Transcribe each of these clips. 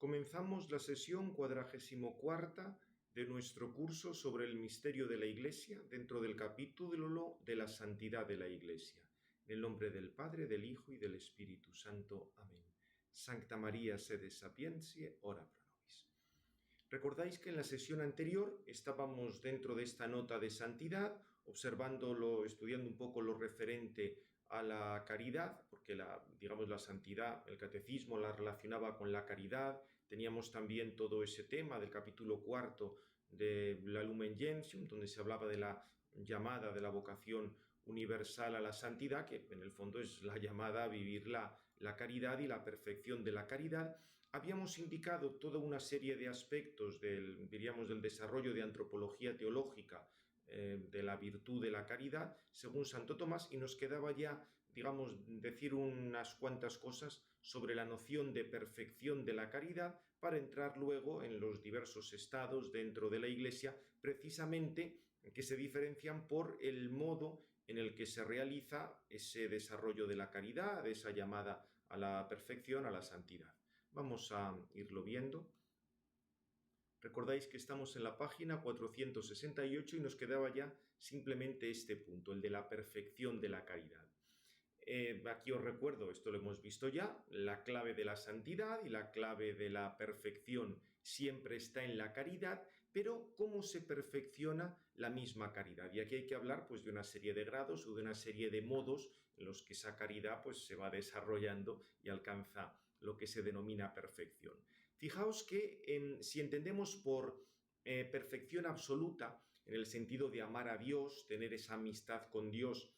Comenzamos la sesión 44 de nuestro curso sobre el misterio de la Iglesia dentro del capítulo de la santidad de la Iglesia. En el nombre del Padre, del Hijo y del Espíritu Santo. Amén. Sancta María sede sapientiae, ora pro nobis. Recordáis que en la sesión anterior estábamos dentro de esta nota de santidad, estudiando un poco lo referente a la caridad, porque la santidad, el catecismo la relacionaba con la caridad. Teníamos también todo ese tema del capítulo 4 de la Lumen Gentium, donde se hablaba de la llamada de la vocación universal a la santidad, que en el fondo es la llamada a vivir la caridad y la perfección de la caridad. Habíamos indicado toda una serie de aspectos del desarrollo de antropología teológica de la virtud de la caridad, según Santo Tomás, y nos quedaba ya, decir unas cuantas cosas sobre la noción de perfección de la caridad para entrar luego en los diversos estados dentro de la Iglesia, precisamente que se diferencian por el modo en el que se realiza ese desarrollo de la caridad, de esa llamada a la perfección, a la santidad. Vamos a irlo viendo. Recordáis que estamos en la página 468 y nos quedaba ya simplemente este punto, el de la perfección de la caridad. Aquí os recuerdo, esto lo hemos visto ya, la clave de la santidad y la clave de la perfección siempre está en la caridad, pero ¿cómo se perfecciona la misma caridad? Y aquí hay que hablar pues, de una serie de grados o de una serie de modos en los que esa caridad pues, se va desarrollando y alcanza lo que se denomina perfección. Fijaos que si entendemos por perfección absoluta, en el sentido de amar a Dios, tener esa amistad con Dios,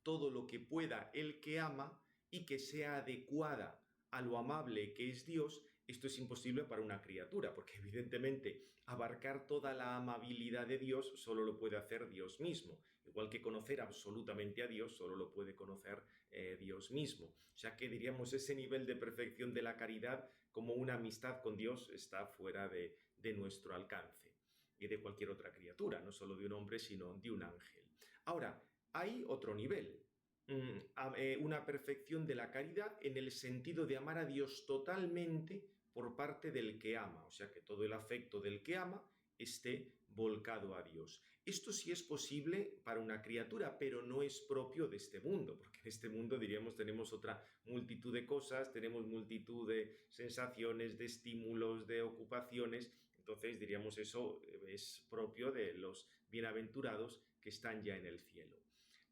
todo lo que pueda el que ama y que sea adecuada a lo amable que es Dios, esto es imposible para una criatura, porque evidentemente abarcar toda la amabilidad de Dios solo lo puede hacer Dios mismo, igual que conocer absolutamente a Dios solo lo puede conocer Dios mismo. O sea que diríamos ese nivel de perfección de la caridad como una amistad con Dios está fuera de nuestro alcance y de cualquier otra criatura, no solo de un hombre sino de un ángel. Ahora, hay otro nivel, una perfección de la caridad en el sentido de amar a Dios totalmente por parte del que ama, o sea que todo el afecto del que ama esté volcado a Dios. Esto sí es posible para una criatura, pero no es propio de este mundo, porque en este mundo, tenemos otra multitud de cosas, tenemos multitud de sensaciones, de estímulos, de ocupaciones, entonces eso es propio de los bienaventurados que están ya en el cielo.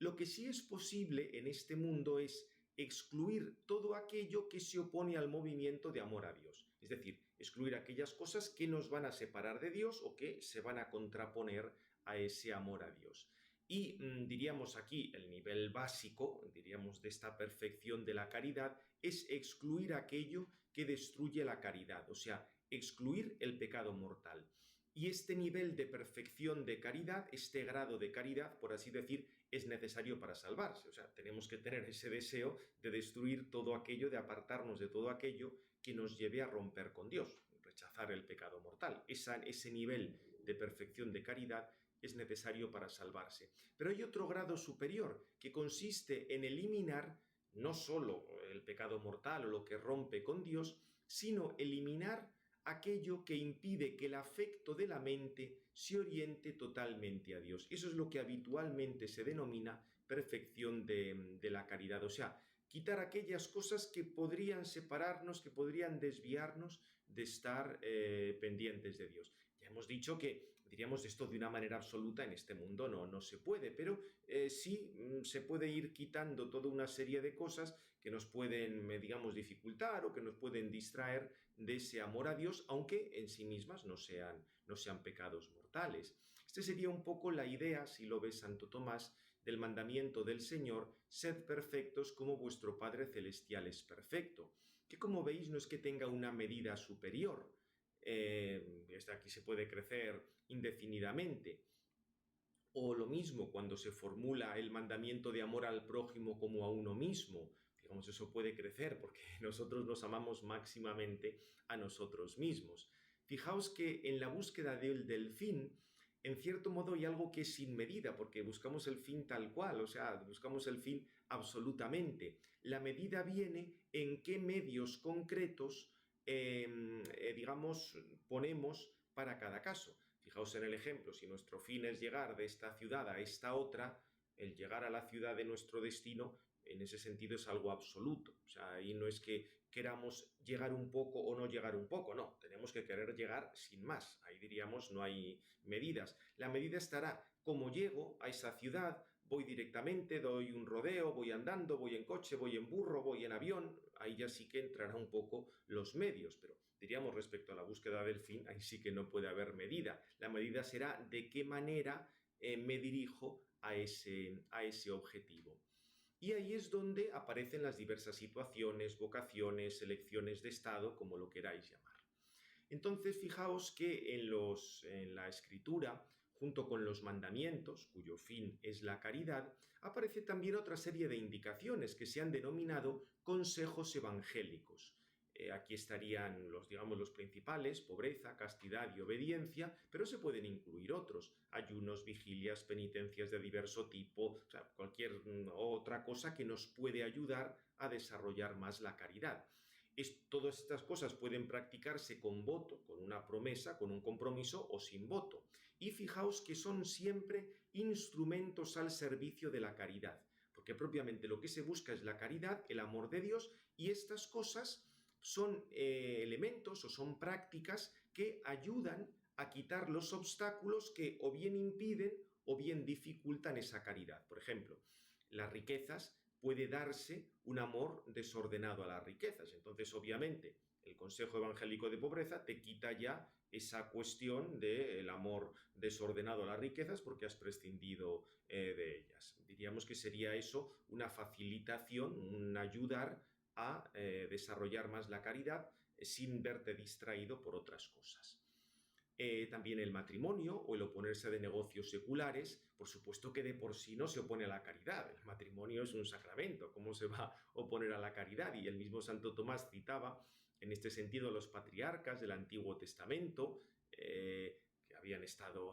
Lo que sí es posible en este mundo es excluir todo aquello que se opone al movimiento de amor a Dios. Es decir, excluir aquellas cosas que nos van a separar de Dios o que se van a contraponer a ese amor a Dios. Y diríamos aquí, el nivel básico, de esta perfección de la caridad, es excluir aquello que destruye la caridad, o sea, excluir el pecado mortal. Y este nivel de perfección de caridad, este grado de caridad, por así decir, es necesario para salvarse. O sea, tenemos que tener ese deseo de destruir todo aquello, de apartarnos de todo aquello que nos lleve a romper con Dios, rechazar el pecado mortal. Ese nivel de perfección de caridad es necesario para salvarse. Pero hay otro grado superior que consiste en eliminar no solo el pecado mortal o lo que rompe con Dios, sino eliminar aquello que impide que el afecto de la mente se oriente totalmente a Dios. Eso es lo que habitualmente se denomina perfección de la caridad. O sea, quitar aquellas cosas que podrían separarnos, que podrían desviarnos de estar pendientes de Dios. Ya hemos dicho que, esto de una manera absoluta en este mundo no se puede, pero sí se puede ir quitando toda una serie de cosas que nos pueden, dificultar o que nos pueden distraer de ese amor a Dios, aunque en sí mismas no sean pecados mortales. Esta sería un poco la idea, si lo ve Santo Tomás, del mandamiento del Señor: sed perfectos como vuestro Padre Celestial es perfecto, que como veis no es que tenga una medida superior. Desde aquí se puede crecer indefinidamente. O lo mismo cuando se formula el mandamiento de amor al prójimo como a uno mismo. Eso puede crecer porque nosotros nos amamos máximamente a nosotros mismos. Fijaos que en la búsqueda del fin, en cierto modo hay algo que es sin medida, porque buscamos el fin tal cual, o sea, buscamos el fin absolutamente. La medida viene en qué medios concretos digamos, ponemos para cada caso. Fijaos en el ejemplo, si nuestro fin es llegar de esta ciudad a esta otra, el llegar a la ciudad de nuestro destino, en ese sentido es algo absoluto. O sea, ahí no es que queramos llegar un poco o no llegar un poco, no, tenemos que querer llegar sin más. Ahí diríamos no hay medidas. La medida estará cómo llego a esa ciudad, voy directamente, doy un rodeo, voy andando, voy en coche, voy en burro, voy en avión, ahí ya sí que entrará un poco los medios, pero diríamos respecto a la búsqueda del fin, ahí sí que no puede haber medida. La medida será de qué manera me dirijo a ese objetivo. Y ahí es donde aparecen las diversas situaciones, vocaciones, elecciones de Estado, como lo queráis llamar. Entonces, fijaos que en la Escritura, junto con los mandamientos, cuyo fin es la caridad, aparece también otra serie de indicaciones que se han denominado consejos evangélicos. Aquí estarían los principales: pobreza, castidad y obediencia, pero se pueden incluir otros: ayunos, vigilias, penitencias de diverso tipo, o sea, cualquier otra cosa que nos puede ayudar a desarrollar más la caridad. Todas estas cosas pueden practicarse con voto, con una promesa, con un compromiso o sin voto. Y fijaos que son siempre instrumentos al servicio de la caridad, porque propiamente lo que se busca es la caridad, el amor de Dios, y estas cosas son elementos o son prácticas que ayudan a quitar los obstáculos que o bien impiden o bien dificultan esa caridad. Por ejemplo, las riquezas, puede darse un amor desordenado a las riquezas. Entonces, obviamente, el consejo evangélico de pobreza te quita ya esa cuestión del amor desordenado a las riquezas porque has prescindido de ellas. Diríamos que sería eso una facilitación, un ayudar a desarrollar más la caridad sin verte distraído por otras cosas. También el matrimonio o el oponerse de negocios seculares, por supuesto que de por sí no se opone a la caridad. El matrimonio es un sacramento, ¿cómo se va a oponer a la caridad? Y el mismo Santo Tomás citaba en este sentido a los patriarcas del Antiguo Testamento, que habían estado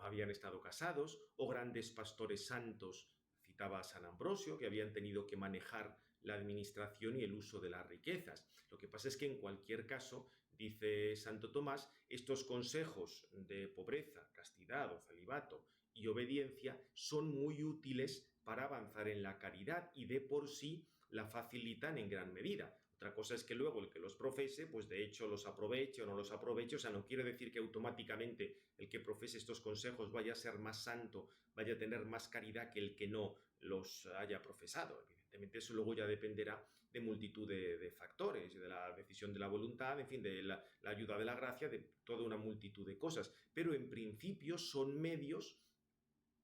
casados, o grandes pastores santos. Citaba a San Ambrosio, que habían tenido que manejar la administración y el uso de las riquezas. Lo que pasa es que en cualquier caso, dice Santo Tomás, estos consejos de pobreza, castidad o celibato y obediencia son muy útiles para avanzar en la caridad y de por sí la facilitan en gran medida. Otra cosa es que luego el que los profese, pues de hecho los aproveche o no los aproveche. O sea, no quiere decir que automáticamente el que profese estos consejos vaya a ser más santo, vaya a tener más caridad que el que no los haya profesado. Evidentemente eso luego ya dependerá de multitud de factores, de la decisión de la voluntad, en fin, de la ayuda de la gracia, de toda una multitud de cosas. Pero en principio son medios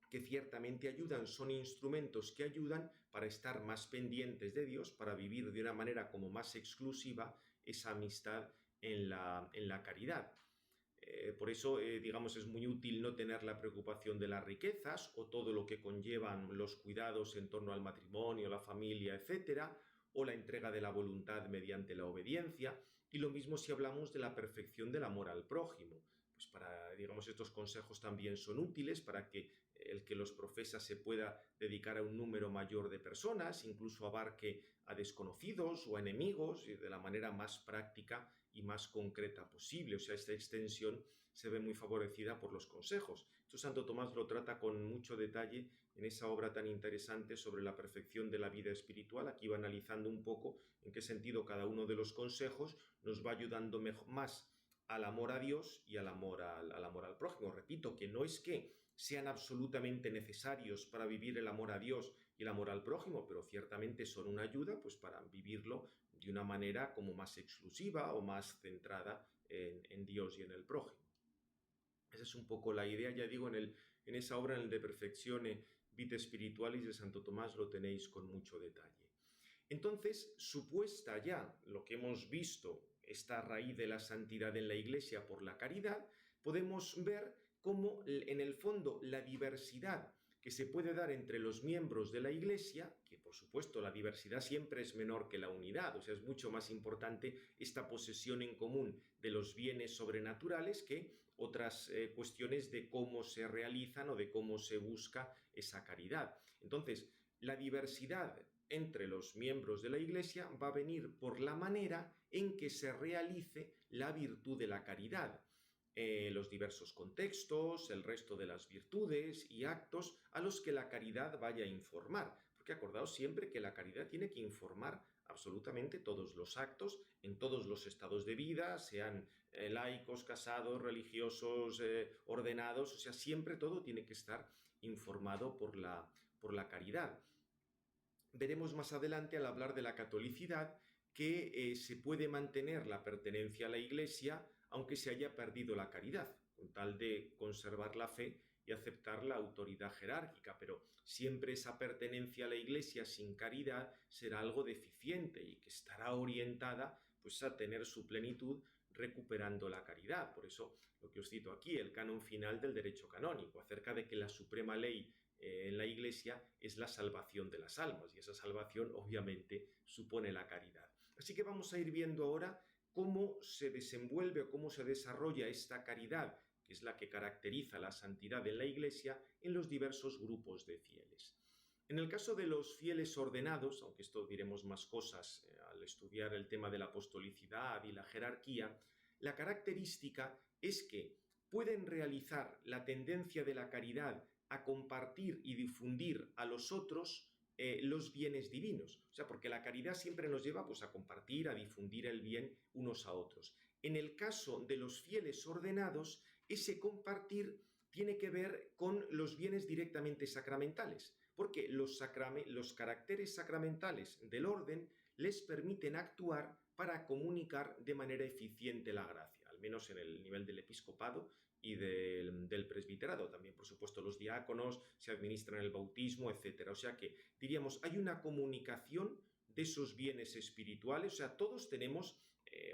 que ciertamente ayudan, son instrumentos que ayudan para estar más pendientes de Dios, para vivir de una manera como más exclusiva esa amistad en la caridad. Por eso, digamos, es muy útil no tener la preocupación de las riquezas o todo lo que conllevan los cuidados en torno al matrimonio, la familia, etcétera, o la entrega de la voluntad mediante la obediencia. Y lo mismo si hablamos de la perfección del amor al prójimo. Pues digamos, estos consejos también son útiles para que el que los profesa se pueda dedicar a un número mayor de personas, incluso abarque a desconocidos o a enemigos de la manera más práctica y más concreta posible. O sea, esta extensión se ve muy favorecida por los consejos. Esto Santo Tomás lo trata con mucho detalle en esa obra tan interesante sobre la perfección de la vida espiritual. Aquí va analizando un poco en qué sentido cada uno de los consejos nos va ayudando más al amor a Dios y al amor al prójimo. Repito, que no es que sean absolutamente necesarios para vivir el amor a Dios y el amor al prójimo, pero ciertamente son una ayuda pues, para vivirlo de una manera como más exclusiva o más centrada en Dios y en el prójimo. Esa es un poco la idea, ya digo, en esa obra, en el De Perfectione Vitae Spiritualis de Santo Tomás, lo tenéis con mucho detalle. Entonces, supuesta ya lo que hemos visto, esta raíz de la santidad en la Iglesia por la caridad, podemos ver cómo en el fondo la diversidad que se puede dar entre los miembros de la Iglesia, que por supuesto la diversidad siempre es menor que la unidad, o sea, es mucho más importante esta posesión en común de los bienes sobrenaturales que otras cuestiones de cómo se realizan o de cómo se busca esa caridad. Entonces, la diversidad entre los miembros de la Iglesia va a venir por la manera en que se realice la virtud de la caridad. Los diversos contextos, el resto de las virtudes y actos a los que la caridad vaya a informar. Porque acordaos siempre que la caridad tiene que informar absolutamente todos los actos en todos los estados de vida, sean laicos, casados, religiosos, ordenados, o sea, siempre todo tiene que estar informado por la caridad. Veremos más adelante al hablar de la catolicidad que se puede mantener la pertenencia a la Iglesia aunque se haya perdido la caridad, con tal de conservar la fe y aceptar la autoridad jerárquica, pero siempre esa pertenencia a la Iglesia sin caridad será algo deficiente y que estará orientada pues, a tener su plenitud recuperando la caridad. Por eso lo que os cito aquí, el canon final del derecho canónico, acerca de que la suprema ley en la Iglesia es la salvación de las almas, y esa salvación obviamente supone la caridad. Así que vamos a ir viendo ahora cómo se desenvuelve o cómo se desarrolla esta caridad, que es la que caracteriza la santidad en la Iglesia, en los diversos grupos de fieles. En el caso de los fieles ordenados, aunque esto diremos más cosas al estudiar el tema de la apostolicidad y la jerarquía, la característica es que pueden realizar la tendencia de la caridad a compartir y difundir a los otros los bienes divinos. O sea, porque la caridad siempre nos lleva pues, a compartir, a difundir el bien unos a otros. En el caso de los fieles ordenados, ese compartir tiene que ver con los bienes directamente sacramentales, porque los caracteres sacramentales del orden les permiten actuar para comunicar de manera eficiente la gracia, al menos en el nivel del episcopado y del presbiterado. También, por supuesto, los diáconos se administran el bautismo, etc. O sea que, diríamos, hay una comunicación de esos bienes espirituales. O sea, todos tenemos,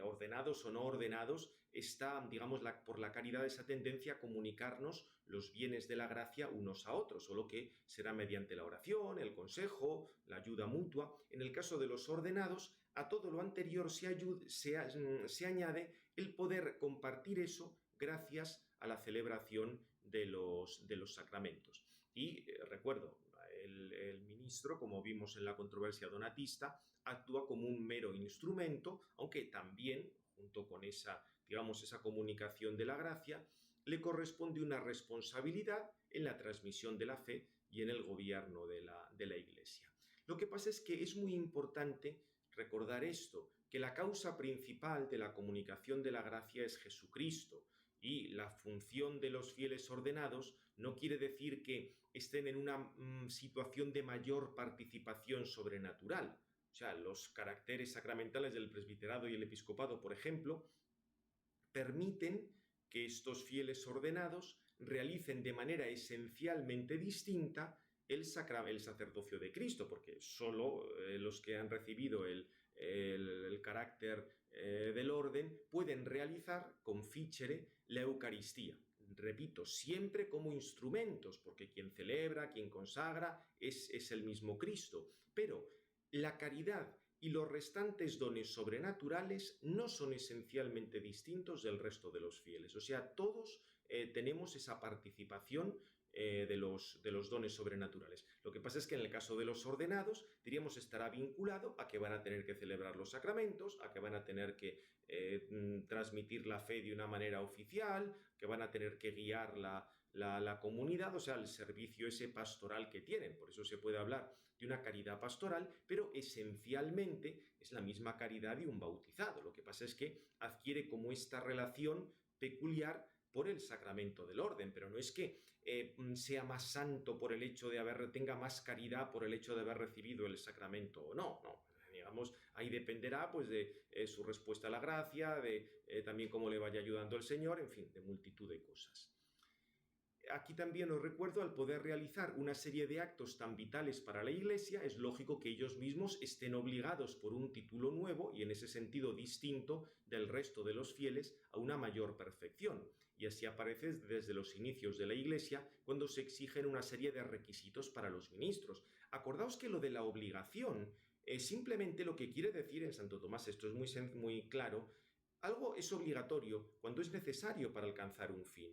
ordenados o no ordenados, está, digamos, por la caridad esa tendencia a comunicarnos los bienes de la gracia unos a otros, solo que será mediante la oración, el consejo, la ayuda mutua. En el caso de los ordenados, a todo lo anterior se añade el poder compartir eso gracias a la celebración de los sacramentos. Y recuerdo, el ministro, como vimos en la controversia donatista, actúa como un mero instrumento, aunque también, junto con esa comunicación de la gracia, le corresponde una responsabilidad en la transmisión de la fe y en el gobierno de la Iglesia. Lo que pasa es que es muy importante recordar esto, que la causa principal de la comunicación de la gracia es Jesucristo, y la función de los fieles ordenados no quiere decir que estén en una situación de mayor participación sobrenatural. O sea, los caracteres sacramentales del presbiterado y el episcopado, por ejemplo, permiten que estos fieles ordenados realicen de manera esencialmente distinta el sacerdocio de Cristo, porque solo los que han recibido el carácter del orden pueden realizar con fichere la Eucaristía. Repito, siempre como instrumentos, porque quien celebra, quien consagra, es el mismo Cristo. Pero la caridad y los restantes dones sobrenaturales no son esencialmente distintos del resto de los fieles. O sea, todos tenemos esa participación de los dones sobrenaturales. Lo que pasa es que en el caso de los ordenados, diríamos, estará vinculado a que van a tener que celebrar los sacramentos, a que van a tener que transmitir la fe de una manera oficial, que van a tener que guiar la comunidad, o sea, el servicio ese pastoral que tienen. Por eso se puede hablar de una caridad pastoral, pero esencialmente es la misma caridad de un bautizado. Lo que pasa es que adquiere como esta relación peculiar por el sacramento del orden, pero no es que sea más santo por el hecho de tenga más caridad por el hecho de haber recibido el sacramento o no, no. Digamos, ahí dependerá pues, de su respuesta a la gracia, de también cómo le vaya ayudando el Señor, en fin, de multitud de cosas. Aquí también os recuerdo, al poder realizar una serie de actos tan vitales para la Iglesia, es lógico que ellos mismos estén obligados por un título nuevo y en ese sentido distinto del resto de los fieles a una mayor perfección. Y así aparece desde los inicios de la Iglesia cuando se exigen una serie de requisitos para los ministros. Acordaos que lo de la obligación simplemente lo que quiere decir en Santo Tomás, esto es muy claro, algo es obligatorio cuando es necesario para alcanzar un fin.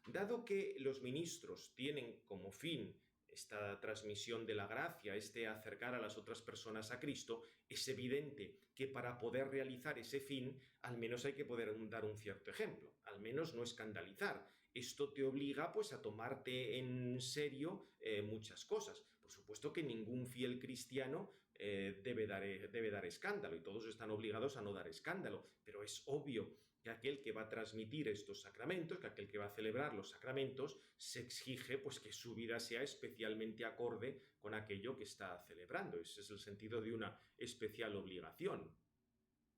Dado que los ministros tienen como fin esta transmisión de la gracia, este acercar a las otras personas a Cristo, es evidente que para poder realizar ese fin, al menos hay que poder dar un cierto ejemplo, al menos no escandalizar. Esto te obliga pues a tomarte en serio muchas cosas. Por supuesto que ningún fiel cristiano debe dar escándalo y todos están obligados a no dar escándalo, pero es obvio que aquel que va a transmitir estos sacramentos, que aquel que va a celebrar los sacramentos, se exige pues que su vida sea especialmente acorde con aquello que está celebrando. Ese es el sentido de una especial obligación.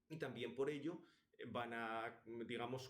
Y también por ello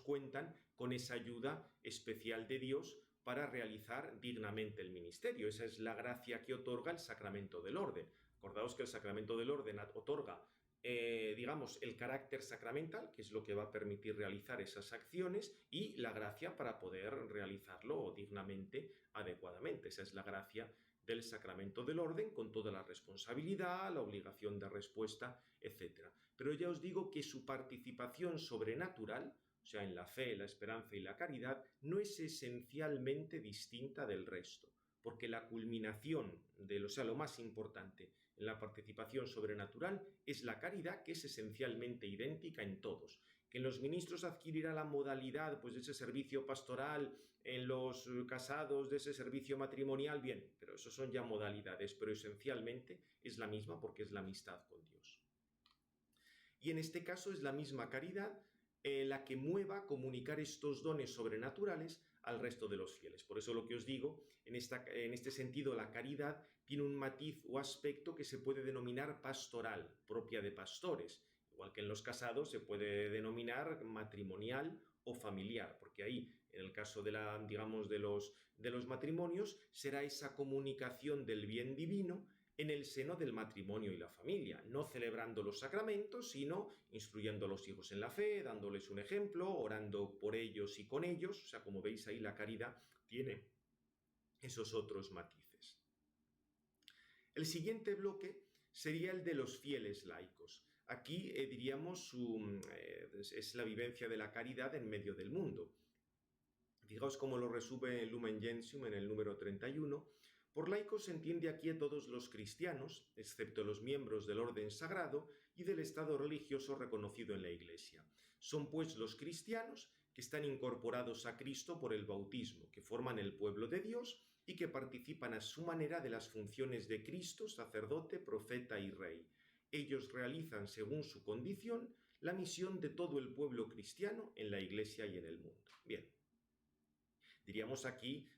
cuentan con esa ayuda especial de Dios para realizar dignamente el ministerio. Esa es la gracia que otorga el sacramento del orden. Acordaos que el sacramento del orden otorga el carácter sacramental, que es lo que va a permitir realizar esas acciones, y la gracia para poder realizarlo dignamente, adecuadamente. Esa es la gracia del sacramento del orden, con toda la responsabilidad, la obligación de respuesta, etc. Pero ya os digo que su participación sobrenatural, o sea, en la fe, la esperanza y la caridad, no es esencialmente distinta del resto, porque la culminación lo más importante en la participación sobrenatural es la caridad, que es esencialmente idéntica en todos. Que en los ministros adquirirá la modalidad pues, de ese servicio pastoral, en los casados de ese servicio matrimonial, bien, pero eso son ya modalidades, pero esencialmente es la misma porque es la amistad con Dios. Y en este caso es la misma caridad la que mueva a comunicar estos dones sobrenaturales al resto de los fieles. Por eso lo que os digo, en este sentido la caridad tiene un matiz o aspecto que se puede denominar pastoral, propia de pastores, igual que en los casados se puede denominar matrimonial o familiar, porque ahí, en el caso de los matrimonios, será esa comunicación del bien divino en el seno del matrimonio y la familia, no celebrando los sacramentos, sino instruyendo a los hijos en la fe, dándoles un ejemplo, orando por ellos y con ellos. O sea, como veis ahí, la caridad tiene esos otros matices. El siguiente bloque sería el de los fieles laicos. Aquí es la vivencia de la caridad en medio del mundo. Fijaos cómo lo resume Lumen Gentium en el número 31. Por laicos se entiende aquí a todos los cristianos, excepto los miembros del orden sagrado y del estado religioso reconocido en la Iglesia. Son pues los cristianos que están incorporados a Cristo por el bautismo, que forman el pueblo de Dios y que participan a su manera de las funciones de Cristo, sacerdote, profeta y rey. Ellos realizan, según su condición, la misión de todo el pueblo cristiano en la Iglesia y en el mundo. Bien. Diríamos aquí,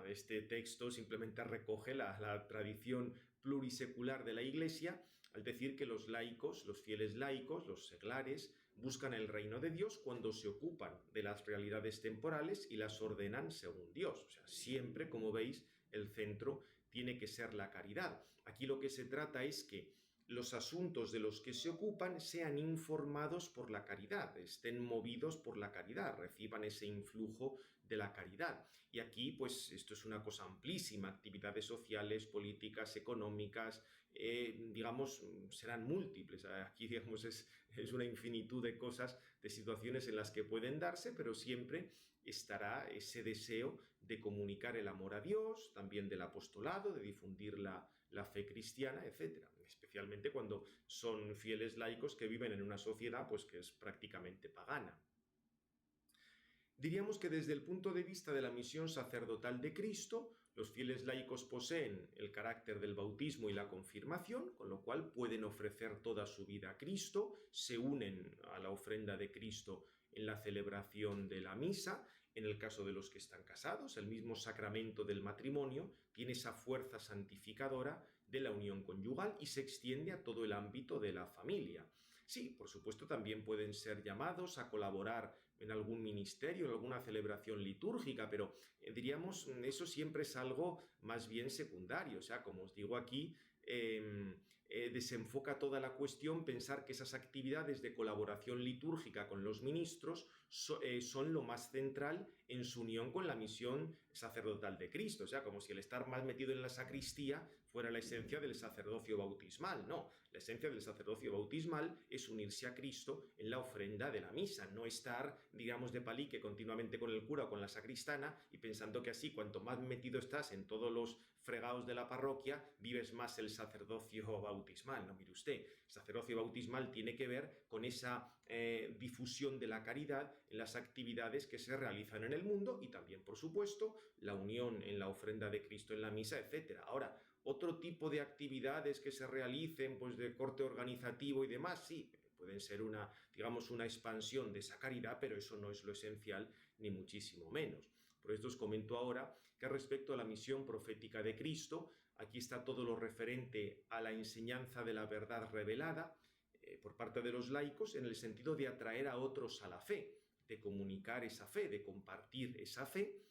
este texto simplemente recoge la tradición plurisecular de la Iglesia al decir que los laicos, los fieles laicos, los seglares, buscan el reino de Dios cuando se ocupan de las realidades temporales y las ordenan según Dios. O sea, siempre, como veis, el centro tiene que ser la caridad. Aquí lo que se trata es que los asuntos de los que se ocupan sean informados por la caridad, estén movidos por la caridad, reciban ese influjo de la caridad. Y aquí, pues, esto es una cosa amplísima, actividades sociales, políticas, económicas, serán múltiples. Aquí, es una infinitud de cosas, de situaciones en las que pueden darse, pero siempre estará ese deseo de comunicar el amor a Dios, también del apostolado, de difundir la fe cristiana, etc. Especialmente cuando son fieles laicos que viven en una sociedad pues, que es prácticamente pagana. Diríamos que desde el punto de vista de la misión sacerdotal de Cristo, los fieles laicos poseen el carácter del bautismo y la confirmación, con lo cual pueden ofrecer toda su vida a Cristo, se unen a la ofrenda de Cristo en la celebración de la misa. En el caso de los que están casados, el mismo sacramento del matrimonio tiene esa fuerza santificadora de la unión conyugal y se extiende a todo el ámbito de la familia. Sí, por supuesto, también pueden ser llamados a colaborar en algún ministerio, en alguna celebración litúrgica, pero eso siempre es algo más bien secundario. O sea, como os digo aquí, desenfoca toda la cuestión pensar que esas actividades de colaboración litúrgica con los ministros son lo más central en su unión con la misión sacerdotal de Cristo. O sea, como si el estar más metido en la sacristía fuera la esencia del sacerdocio bautismal. No, la esencia del sacerdocio bautismal es unirse a Cristo en la ofrenda de la misa, no estar, digamos, de palique continuamente con el cura o con la sacristana y pensando que así, cuanto más metido estás en todos los fregados de la parroquia, vives más el sacerdocio bautismal. No, mire usted, el sacerdocio bautismal tiene que ver con esa difusión de la caridad en las actividades que se realizan en el mundo y también, por supuesto, la unión en la ofrenda de Cristo en la misa, etc. Ahora, otro tipo de actividades que se realicen, pues de corte organizativo y demás, sí, pueden ser digamos, una expansión de esa caridad, pero eso no es lo esencial, ni muchísimo menos. Por esto os comento ahora que respecto a la misión profética de Cristo, aquí está todo lo referente a la enseñanza de la verdad revelada por parte de los laicos en el sentido de atraer a otros a la fe, de comunicar esa fe, de compartir esa fe,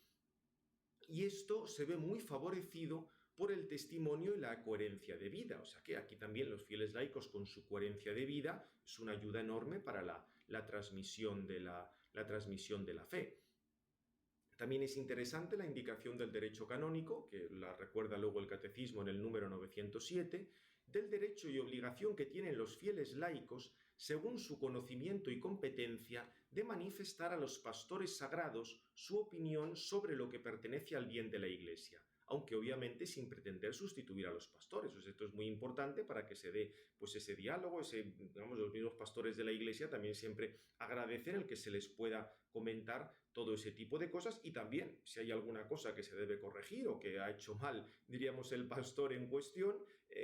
y esto se ve muy favorecido por el testimonio y la coherencia de vida. O sea que aquí también los fieles laicos con su coherencia de vida es una ayuda enorme para la transmisión de la fe. También es interesante la indicación del derecho canónico, que la recuerda luego el Catecismo en el número 907, del derecho y obligación que tienen los fieles laicos, según su conocimiento y competencia, de manifestar a los pastores sagrados su opinión sobre lo que pertenece al bien de la Iglesia, aunque obviamente sin pretender sustituir a los pastores. Pues esto es muy importante para que se dé pues ese diálogo, digamos, los mismos pastores de la Iglesia también siempre agradecen el que se les pueda comentar todo ese tipo de cosas y también si hay alguna cosa que se debe corregir o que ha hecho mal, diríamos, el pastor en cuestión,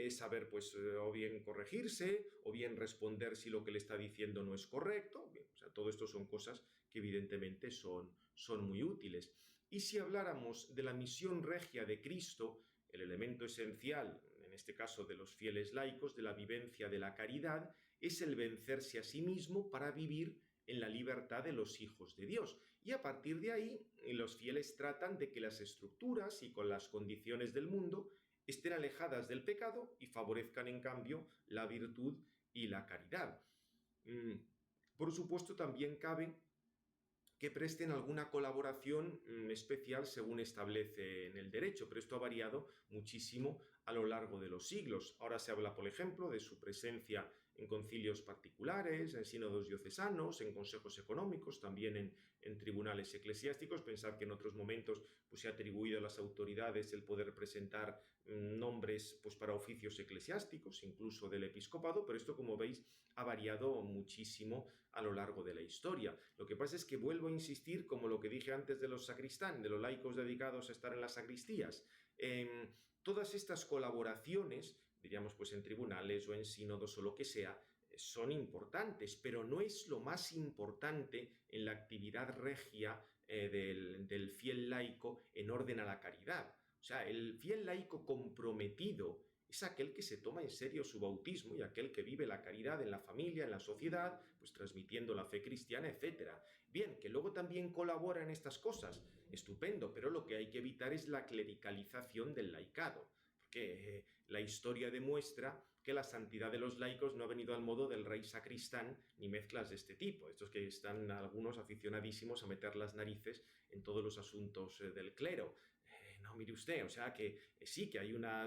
saber pues o bien corregirse o bien responder si lo que le está diciendo no es correcto. Bien, o sea, todo esto son cosas que evidentemente son muy útiles. Y si habláramos de la misión regia de Cristo, el elemento esencial, en este caso de los fieles laicos, de la vivencia de la caridad, es el vencerse a sí mismo para vivir en la libertad de los hijos de Dios. Y a partir de ahí, los fieles tratan de que las estructuras y con las condiciones del mundo estén alejadas del pecado y favorezcan en cambio la virtud y la caridad. Por supuesto, también cabe que presten alguna colaboración especial según establece en el derecho, pero esto ha variado muchísimo a lo largo de los siglos. Ahora se habla, por ejemplo, de su presencia en concilios particulares, en sínodos diocesanos, en consejos económicos, también en tribunales eclesiásticos. Pensad que en otros momentos pues, se ha atribuido a las autoridades el poder presentar nombres pues, para oficios eclesiásticos, incluso del episcopado, pero esto, como veis, ha variado muchísimo a lo largo de la historia. Lo que pasa es que vuelvo a insistir, como lo que dije antes de los sacristán, de los laicos dedicados a estar en las sacristías, todas estas colaboraciones, diríamos pues en tribunales o en sínodos o lo que sea, son importantes, pero no es lo más importante en la actividad regia del fiel laico en orden a la caridad. O sea, el fiel laico comprometido es aquel que se toma en serio su bautismo y aquel que vive la caridad en la familia, en la sociedad, pues transmitiendo la fe cristiana, etc. Bien, que luego también colabora en estas cosas, estupendo, pero lo que hay que evitar es la clericalización del laicado, porque la historia demuestra que la santidad de los laicos no ha venido al modo del rey sacristán ni mezclas de este tipo. Estos que están algunos aficionadísimos a meter las narices en todos los asuntos del clero. No, mire usted, o sea que sí, que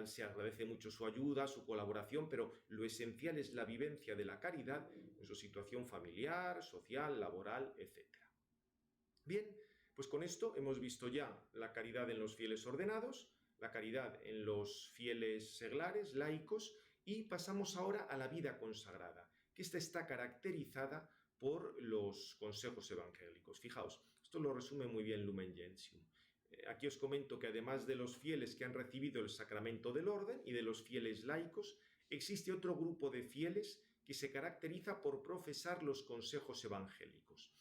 se agradece mucho su ayuda, su colaboración, pero lo esencial es la vivencia de la caridad en su situación familiar, social, laboral, etc. Bien, pues con esto hemos visto ya la caridad en los fieles ordenados, la caridad en los fieles seglares, laicos, y pasamos ahora a la vida consagrada, que esta está caracterizada por los consejos evangélicos. Fijaos, esto lo resume muy bien Lumen Gentium. Aquí os comento que además de los fieles que han recibido el sacramento del orden y de los fieles laicos, existe otro grupo de fieles que se caracteriza por profesar los consejos evangélicos.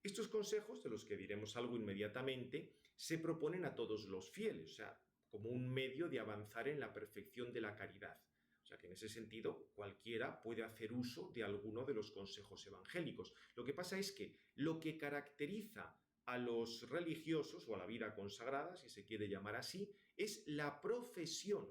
Estos consejos, de los que diremos algo inmediatamente, se proponen a todos los fieles, o sea, como un medio de avanzar en la perfección de la caridad. O sea que en ese sentido cualquiera puede hacer uso de alguno de los consejos evangélicos. Lo que pasa es que lo que caracteriza a los religiosos o a la vida consagrada, si se quiere llamar así, es la profesión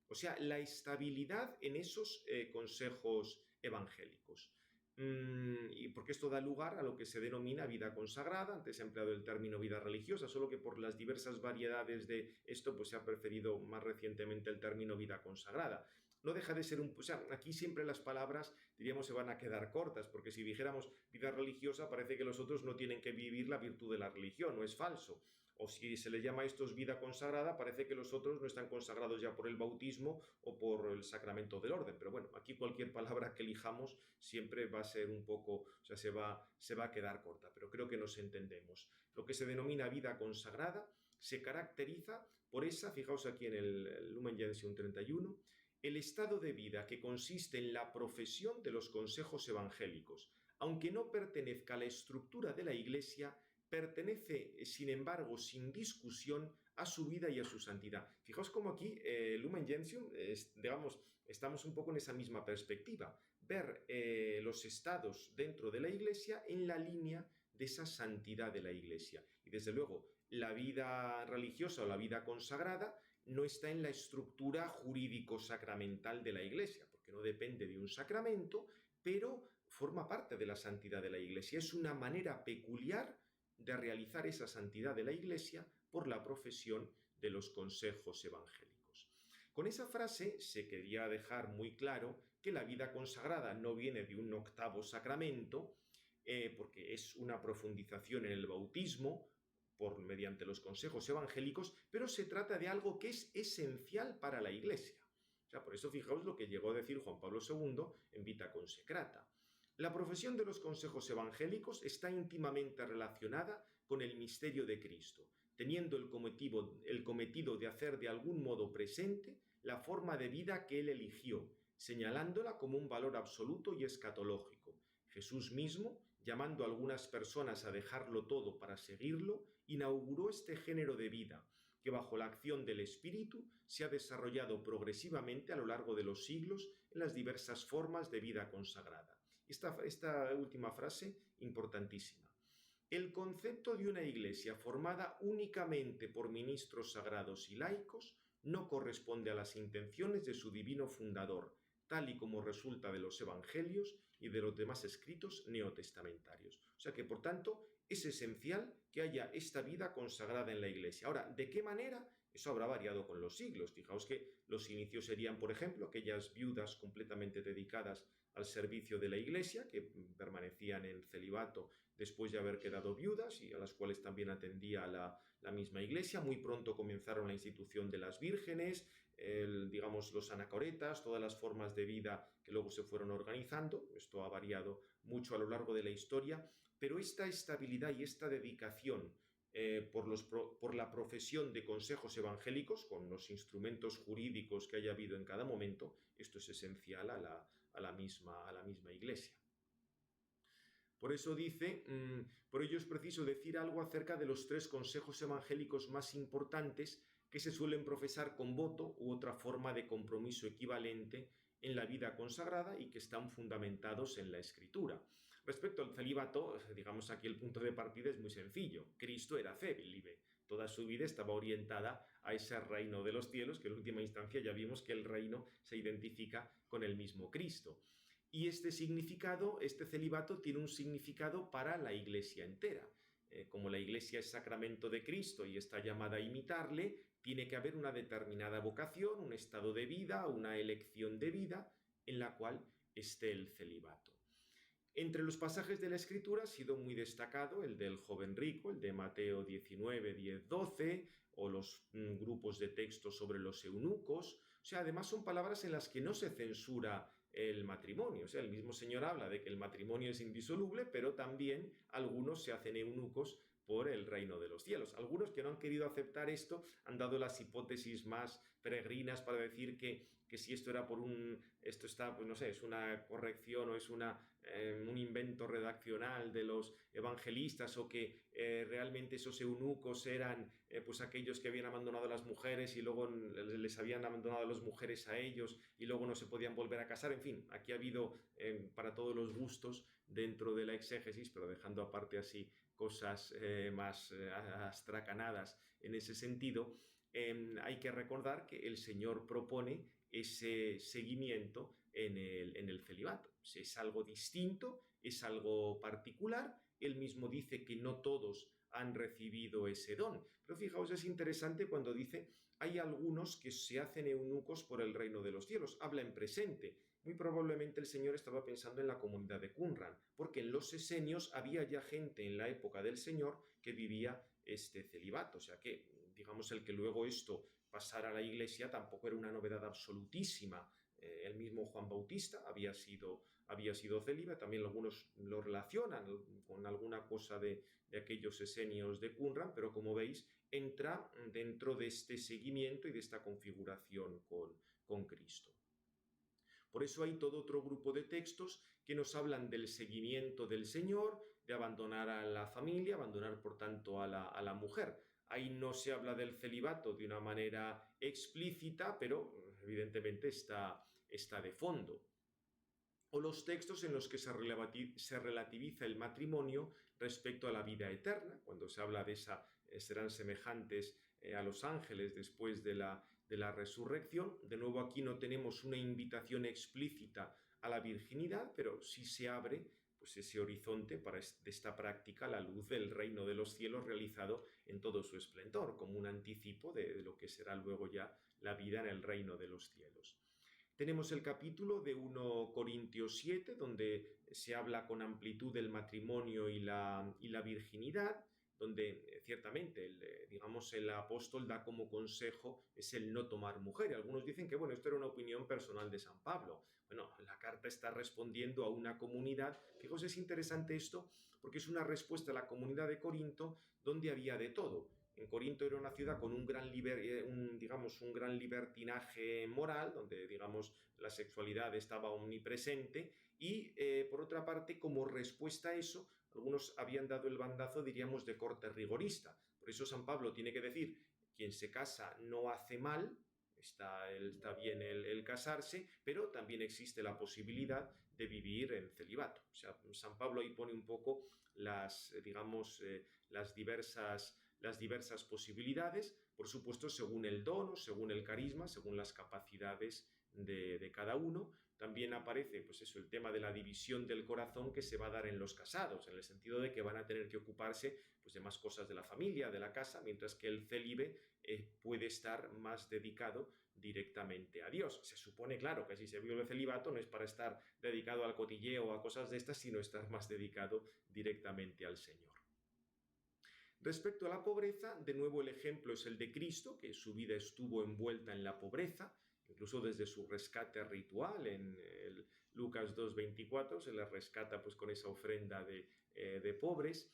O sea, la estabilidad en esos consejos evangélicos. Y porque esto da lugar a lo que se denomina vida consagrada. Antes se ha empleado el término vida religiosa, solo que por las diversas variedades de esto pues se ha preferido más recientemente el término vida consagrada. No deja de ser o sea, aquí siempre las palabras, diríamos, se van a quedar cortas, porque si dijéramos vida religiosa parece que los otros no tienen que vivir la virtud de la religión, no es falso. O si se les llama a estos vida consagrada, parece que los otros no están consagrados ya por el bautismo o por el sacramento del orden. Pero bueno, aquí cualquier palabra que elijamos siempre va a ser un poco, o sea, se va a quedar corta, pero creo que nos entendemos. Lo que se denomina vida consagrada se caracteriza por esa, fijaos aquí en el Lumen Gentium 31, el estado de vida que consiste en la profesión de los consejos evangélicos, aunque no pertenezca a la estructura de la Iglesia, pertenece, sin embargo, sin discusión, a su vida y a su santidad. Fijaos cómo aquí Lumen Gentium, digamos, estamos un poco en esa misma perspectiva, ver los estados dentro de la Iglesia en la línea de esa santidad de la Iglesia. Y desde luego, la vida religiosa o la vida consagrada no está en la estructura jurídico-sacramental de la Iglesia, porque no depende de un sacramento, pero forma parte de la santidad de la Iglesia. Es una manera peculiar de realizar esa santidad de la Iglesia por la profesión de los consejos evangélicos. Con esa frase se quería dejar muy claro que la vida consagrada no viene de un octavo sacramento, porque es una profundización en el bautismo mediante los consejos evangélicos, pero se trata de algo que es esencial para la Iglesia. O sea, por eso fijaos lo que llegó a decir Juan Pablo II en Vita Consecrata. La profesión de los consejos evangélicos está íntimamente relacionada con el misterio de Cristo, teniendo el cometido de hacer de algún modo presente la forma de vida que él eligió, señalándola como un valor absoluto y escatológico. Jesús mismo, llamando a algunas personas a dejarlo todo para seguirlo, inauguró este género de vida, que bajo la acción del Espíritu se ha desarrollado progresivamente a lo largo de los siglos en las diversas formas de vida consagrada. Esta última frase, importantísima. El concepto de una iglesia formada únicamente por ministros sagrados y laicos no corresponde a las intenciones de su divino fundador, tal y como resulta de los evangelios y de los demás escritos neotestamentarios. O sea que, por tanto, es esencial que haya esta vida consagrada en la Iglesia. Ahora, ¿de qué manera? Eso habrá variado con los siglos. Fijaos que los inicios serían, por ejemplo, aquellas viudas completamente dedicadas al servicio de la Iglesia, que permanecían en celibato después de haber quedado viudas y a las cuales también atendía la misma Iglesia. Muy pronto comenzaron la institución de las vírgenes, digamos, los anacoretas, todas las formas de vida que luego se fueron organizando. Esto ha variado mucho a lo largo de la historia, pero esta estabilidad y esta dedicación por la profesión de consejos evangélicos, con los instrumentos jurídicos que haya habido en cada momento, esto es esencial a la misma Iglesia. Por eso dice, por ello es preciso decir algo acerca de los 3 consejos evangélicos más importantes que se suelen profesar con voto u otra forma de compromiso equivalente en la vida consagrada y que están fundamentados en la Escritura. Respecto al celibato, digamos aquí el punto de partida es muy sencillo. Cristo era célibe. Toda su vida estaba orientada a ese reino de los cielos, que en última instancia ya vimos que el reino se identifica con el mismo Cristo. Y este significado, este celibato, tiene un significado para la Iglesia entera. Como la Iglesia es sacramento de Cristo y está llamada a imitarle, tiene que haber una determinada vocación, un estado de vida, una elección de vida en la cual esté el celibato. Entre los pasajes de la Escritura ha sido muy destacado el del joven rico, el de Mateo 19, 10, 12, o los grupos de texto sobre los eunucos. O sea, además son palabras en las que no se censura el matrimonio. O sea, el mismo Señor habla de que el matrimonio es indisoluble, pero también algunos se hacen eunucos por el reino de los cielos. Algunos que no han querido aceptar esto han dado las hipótesis más peregrinas para decir que si esto era esto está, pues no sé, es una corrección o es un invento redaccional de los evangelistas, o que realmente esos eunucos eran pues aquellos que habían abandonado a las mujeres y luego les habían abandonado a las mujeres a ellos y luego no se podían volver a casar. En fin, aquí ha habido para todos los gustos dentro de la exégesis, pero dejando aparte así cosas más astracanadas en ese sentido. hay que recordar que el Señor propone ese seguimiento en el celibato. Es algo distinto, es algo particular. Él mismo dice que no todos han recibido ese don. Pero fijaos, es interesante cuando dice, hay algunos que se hacen eunucos por el reino de los cielos. Habla en presente. Muy probablemente el Señor estaba pensando en la comunidad de Qumran, porque en los esenios había ya gente en la época del Señor que vivía este celibato. O sea que, digamos, el que luego esto pasara a la Iglesia tampoco era una novedad absolutísima. El mismo Juan Bautista había sido célibe, también algunos lo relacionan con alguna cosa de aquellos esenios de Qumran, pero como veis, entra dentro de este seguimiento y de esta configuración con Cristo. Por eso hay todo otro grupo de textos que nos hablan del seguimiento del Señor, de abandonar a la familia, abandonar por tanto a la mujer. Ahí no se habla del celibato de una manera explícita, pero evidentemente está de fondo. O los textos en los que se relativiza el matrimonio respecto a la vida eterna, cuando se habla de esa, serán semejantes a los ángeles después de la resurrección. De nuevo, aquí no tenemos una invitación explícita a la virginidad, pero sí se abre pues ese horizonte para esta práctica a la luz del reino de los cielos realizado en todo su esplendor, como un anticipo de lo que será luego ya la vida en el reino de los cielos. Tenemos el capítulo de 1 Corintios 7, donde se habla con amplitud del matrimonio y la virginidad, donde ciertamente el apóstol da como consejo es el no tomar mujer. Algunos dicen que esto era una opinión personal de San Pablo. Bueno, la carta está respondiendo a una comunidad. Fijaos, es interesante esto porque es una respuesta a la comunidad de Corinto donde había de todo. En Corinto era una ciudad con un gran libertinaje moral, donde, la sexualidad estaba omnipresente y, por otra parte, como respuesta a eso, algunos habían dado el bandazo, diríamos, de corte rigorista. Por eso San Pablo tiene que decir, quien se casa no hace mal, está bien el casarse, pero también existe la posibilidad de vivir en celibato. O sea, San Pablo ahí pone un poco las diversas posibilidades, por supuesto según el don, según el carisma, según las capacidades de cada uno. También aparece el tema de la división del corazón que se va a dar en los casados, en el sentido de que van a tener que ocuparse de más cosas de la familia, de la casa, mientras que el célibe puede estar más dedicado directamente a Dios. Se supone, claro, que si se vive el celibato no es para estar dedicado al cotilleo o a cosas de estas, sino estar más dedicado directamente al Señor. Respecto a la pobreza, de nuevo el ejemplo es el de Cristo, que su vida estuvo envuelta en la pobreza, incluso desde su rescate ritual en Lucas 2:24, se le rescata con esa ofrenda de pobres.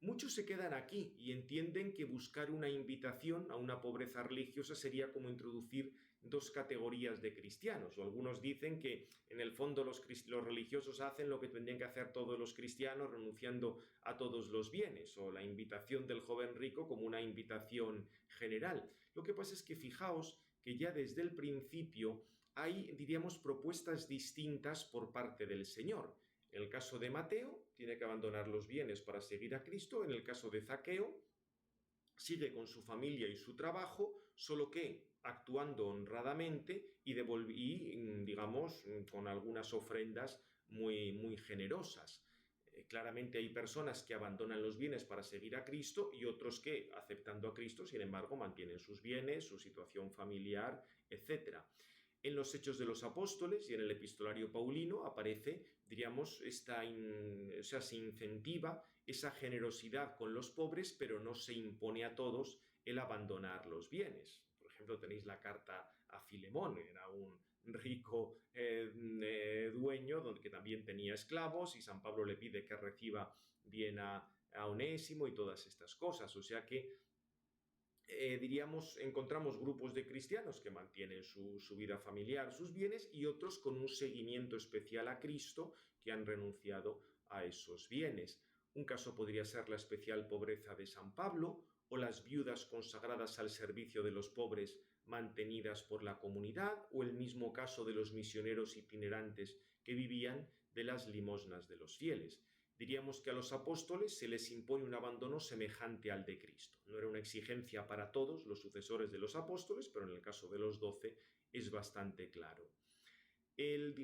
Muchos se quedan aquí y entienden que buscar una invitación a una pobreza religiosa sería como introducir dos categorías de cristianos, o algunos dicen que en el fondo los religiosos hacen lo que tendrían que hacer todos los cristianos renunciando a todos los bienes, o la invitación del joven rico como una invitación general. Lo que pasa es que fijaos que ya desde el principio hay, diríamos, propuestas distintas por parte del Señor. En el caso de Mateo, tiene que abandonar los bienes para seguir a Cristo. En el caso de Zaqueo, sigue con su familia y su trabajo, solo que actuando honradamente y con algunas ofrendas muy generosas. Claramente hay personas que abandonan los bienes para seguir a Cristo y otros que, aceptando a Cristo, sin embargo, mantienen sus bienes, su situación familiar, etc. En los Hechos de los Apóstoles y en el epistolario paulino aparece, se incentiva esa generosidad con los pobres, pero no se impone a todos el abandonar los bienes. Por ejemplo, tenéis la carta a Filemón, era un rico dueño que también tenía esclavos y San Pablo le pide que reciba bien a Onésimo y todas estas cosas. O sea que encontramos grupos de cristianos que mantienen su vida familiar, sus bienes, y otros con un seguimiento especial a Cristo que han renunciado a esos bienes. Un caso podría ser la especial pobreza de San Pablo o las viudas consagradas al servicio de los pobres mantenidas por la comunidad, o el mismo caso de los misioneros itinerantes que vivían de las limosnas de los fieles. Diríamos que a los apóstoles se les impone un abandono semejante al de Cristo. No era una exigencia para todos los sucesores de los apóstoles, pero en el caso de los 12 es bastante claro. El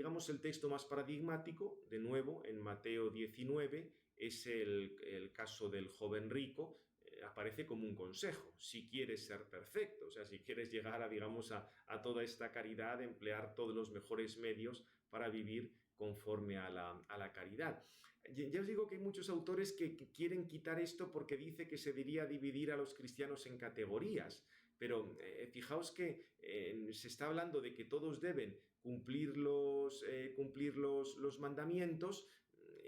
texto más paradigmático, de nuevo, en Mateo 19, es el caso del joven rico. Aparece como un consejo, si quieres ser perfecto, o sea, si quieres llegar a toda esta caridad, emplear todos los mejores medios para vivir conforme a la caridad. Ya os digo que hay muchos autores que quieren quitar esto porque dice que se diría dividir a los cristianos en categorías, pero fijaos que se está hablando de que todos deben cumplir los mandamientos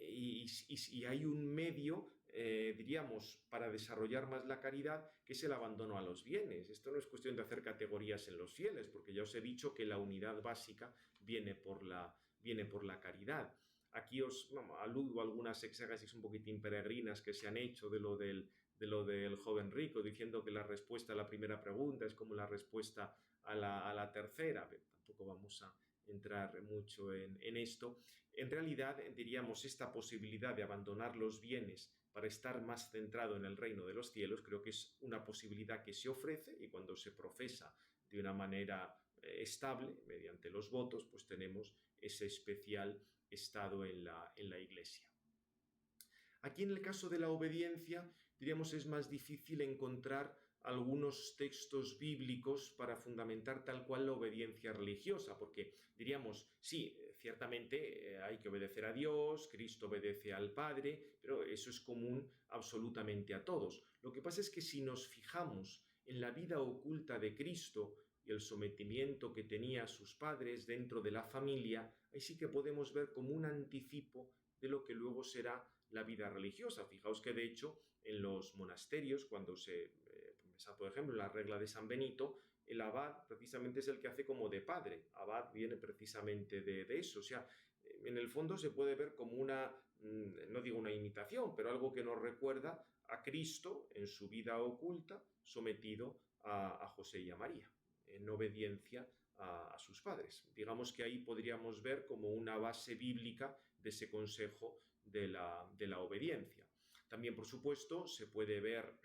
y hay un medio, diríamos, para desarrollar más la caridad, que es el abandono a los bienes. Esto no es cuestión de hacer categorías en los fieles, porque ya os he dicho que la unidad básica viene por la caridad. Aquí os aludo a algunas exégesis un poquitín peregrinas que se han hecho de lo del joven rico, diciendo que la respuesta a la primera pregunta es como la respuesta a la tercera, pero tampoco vamos a entrar mucho en esto. En realidad, diríamos, esta posibilidad de abandonar los bienes para estar más centrado en el reino de los cielos, creo que es una posibilidad que se ofrece, y cuando se profesa de una manera estable, mediante los votos, pues tenemos ese especial estado en la Iglesia. Aquí, en el caso de la obediencia, diríamos, es más difícil encontrar algunos textos bíblicos para fundamentar tal cual la obediencia religiosa, porque diríamos, sí, ciertamente hay que obedecer a Dios, Cristo obedece al Padre, pero eso es común absolutamente a todos. Lo que pasa es que si nos fijamos en la vida oculta de Cristo y el sometimiento que tenía a sus padres dentro de la familia, ahí sí que podemos ver como un anticipo de lo que luego será la vida religiosa. Fijaos que, de hecho, en los monasterios, cuando por ejemplo, en la regla de San Benito, el abad precisamente es el que hace como de padre. Abad viene precisamente de eso. O sea, en el fondo se puede ver como no digo una imitación, pero algo que nos recuerda a Cristo en su vida oculta, sometido a José y a María, en obediencia a sus padres. Digamos que ahí podríamos ver como una base bíblica de ese consejo de la obediencia. También, por supuesto, se puede ver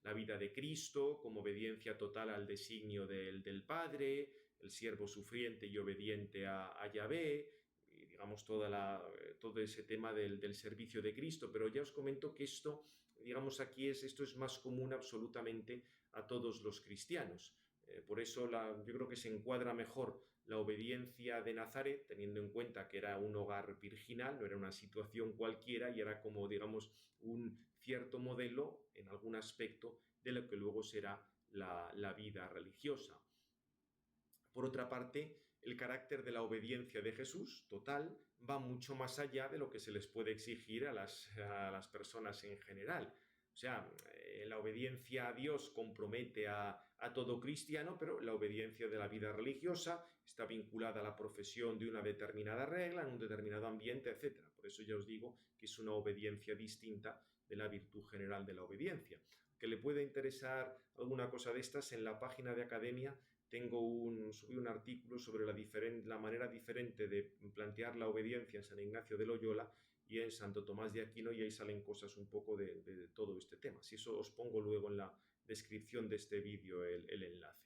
la vida de Cristo como obediencia total al designio del Padre, el siervo sufriente y obediente a Yahvé, y digamos todo ese tema del servicio de Cristo. Pero ya os comento que esto es más común absolutamente a todos los cristianos. Por eso yo creo que se encuadra mejor la obediencia de Nazaret, teniendo en cuenta que era un hogar virginal, no era una situación cualquiera y era como, digamos, un cierto modelo en algún aspecto de lo que luego será la vida religiosa. Por otra parte, el carácter de la obediencia de Jesús, total, va mucho más allá de lo que se les puede exigir a las personas en general. O sea, la obediencia a Dios compromete a todo cristiano, pero la obediencia de la vida religiosa está vinculada a la profesión de una determinada regla, en un determinado ambiente, etc. Por eso ya os digo que es una obediencia distinta de la virtud general de la obediencia. Que le pueda interesar alguna cosa de estas, en la página de Academia subí un artículo sobre la manera diferente de plantear la obediencia en San Ignacio de Loyola y en Santo Tomás de Aquino, y ahí salen cosas un poco de todo este tema. Si eso os pongo luego en la descripción de este vídeo el enlace.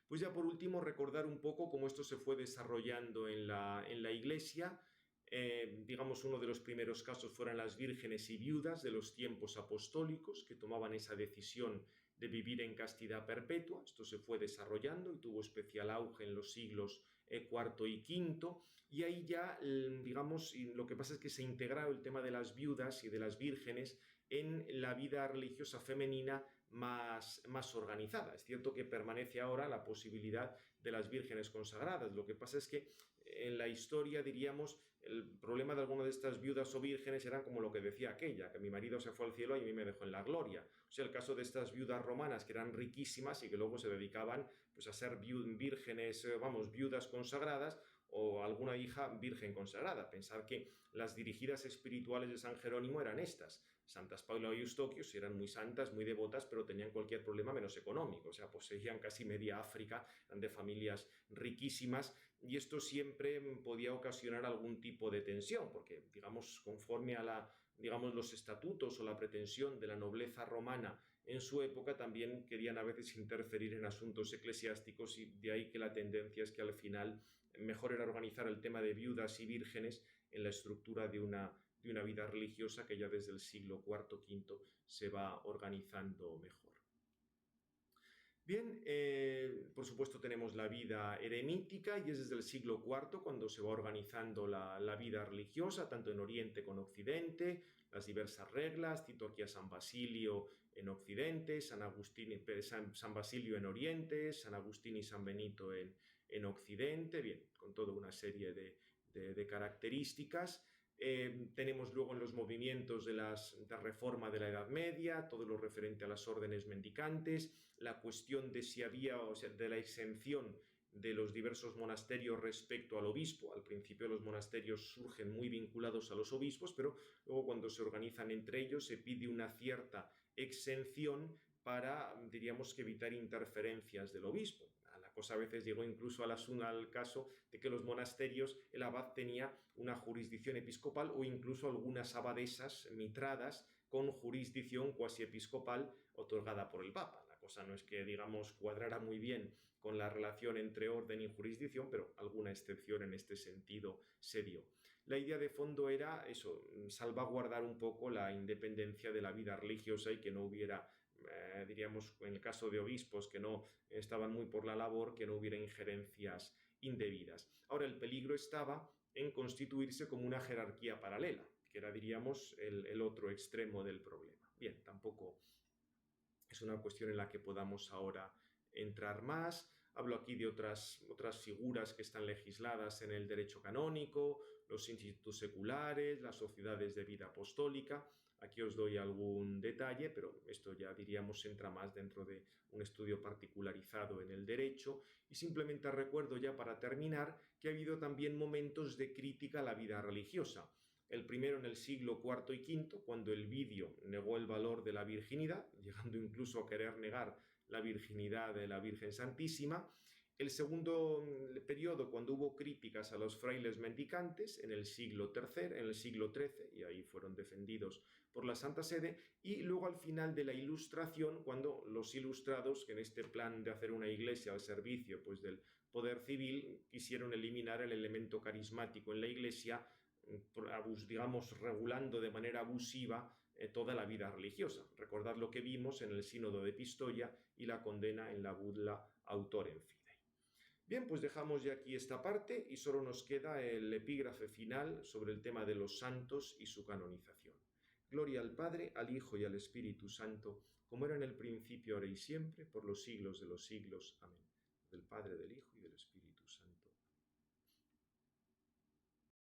Pues ya por último, recordar un poco cómo esto se fue desarrollando en la Iglesia. Digamos, uno de los primeros casos fueron las vírgenes y viudas de los tiempos apostólicos, que tomaban esa decisión de vivir en castidad perpetua. Esto se fue desarrollando y tuvo especial auge en los siglos IV y V, y ahí ya, digamos, lo que pasa es que se integró el tema de las viudas y de las vírgenes en la vida religiosa femenina más organizada. Es cierto que permanece ahora la posibilidad de las vírgenes consagradas. Lo que pasa es que en la historia, diríamos, el problema de algunas de estas viudas o vírgenes era como lo que decía aquella, que mi marido se fue al cielo y a mí me dejó en la gloria. O sea, el caso de estas viudas romanas que eran riquísimas y que luego se dedicaban pues a ser vírgenes, viudas consagradas, o alguna hija virgen consagrada. Pensad que las dirigidas espirituales de San Jerónimo eran estas. Santas Paula y Eustoquio sí eran muy santas, muy devotas, pero tenían cualquier problema menos económico. O sea, poseían casi media África, eran de familias riquísimas, y esto siempre podía ocasionar algún tipo de tensión, porque, digamos, conforme a los estatutos o la pretensión de la nobleza romana en su época, también querían a veces interferir en asuntos eclesiásticos, y de ahí que la tendencia es que al final mejor era organizar el tema de viudas y vírgenes en la estructura de una vida religiosa que ya desde el siglo IV, V se va organizando mejor. Bien, por supuesto tenemos la vida eremítica, y es desde el siglo IV cuando se va organizando la vida religiosa, tanto en Oriente como en Occidente, las diversas reglas. Cito aquí a San Basilio en Occidente, San Basilio en Oriente, San Agustín y San Benito en Occidente, bien, con toda una serie de características. Tenemos luego en los movimientos de reforma de la Edad Media, todo lo referente a las órdenes mendicantes, la cuestión de si había, o sea, de la exención de los diversos monasterios respecto al obispo. Al principio los monasterios surgen muy vinculados a los obispos, pero luego cuando se organizan entre ellos se pide una cierta exención para, diríamos, que evitar interferencias del obispo. La cosa a veces llegó incluso al caso de que los monasterios, el abad tenía una jurisdicción episcopal, o incluso algunas abadesas mitradas con jurisdicción cuasi episcopal otorgada por el Papa. La cosa no es que, digamos, cuadrara muy bien con la relación entre orden y jurisdicción, pero alguna excepción en este sentido se dio. La idea de fondo era eso, salvaguardar un poco la independencia de la vida religiosa y que no hubiera, diríamos, en el caso de obispos que no estaban muy por la labor, que no hubiera injerencias indebidas. Ahora, el peligro estaba en constituirse como una jerarquía paralela, que era, diríamos, el otro extremo del problema. Bien, tampoco es una cuestión en la que podamos ahora entrar más. Hablo aquí de otras figuras que están legisladas en el derecho canónico, los institutos seculares, las sociedades de vida apostólica. Aquí os doy algún detalle, pero esto ya, diríamos, entra más dentro de un estudio particularizado en el derecho. Y simplemente recuerdo, ya para terminar, que ha habido también momentos de crítica a la vida religiosa. El primero en el siglo IV y V, cuando Elvidio negó el valor de la virginidad, llegando incluso a querer negar la virginidad de la Virgen Santísima. El segundo periodo, cuando hubo críticas a los frailes mendicantes, en el siglo XIII, y ahí fueron defendidos por la Santa Sede. Y luego al final de la Ilustración, cuando los ilustrados, que en este plan de hacer una iglesia al servicio, pues, del poder civil, quisieron eliminar el elemento carismático en la iglesia, digamos, regulando de manera abusiva toda la vida religiosa. Recordad lo que vimos en el Sínodo de Pistoia y la condena en la Bulla Autorem Fidei. Bien, pues dejamos ya aquí esta parte y solo nos queda el epígrafe final sobre el tema de los santos y su canonización. Gloria al Padre, al Hijo y al Espíritu Santo, como era en el principio, ahora y siempre, por los siglos de los siglos. Amén. Del Padre, del Hijo y del Espíritu Santo.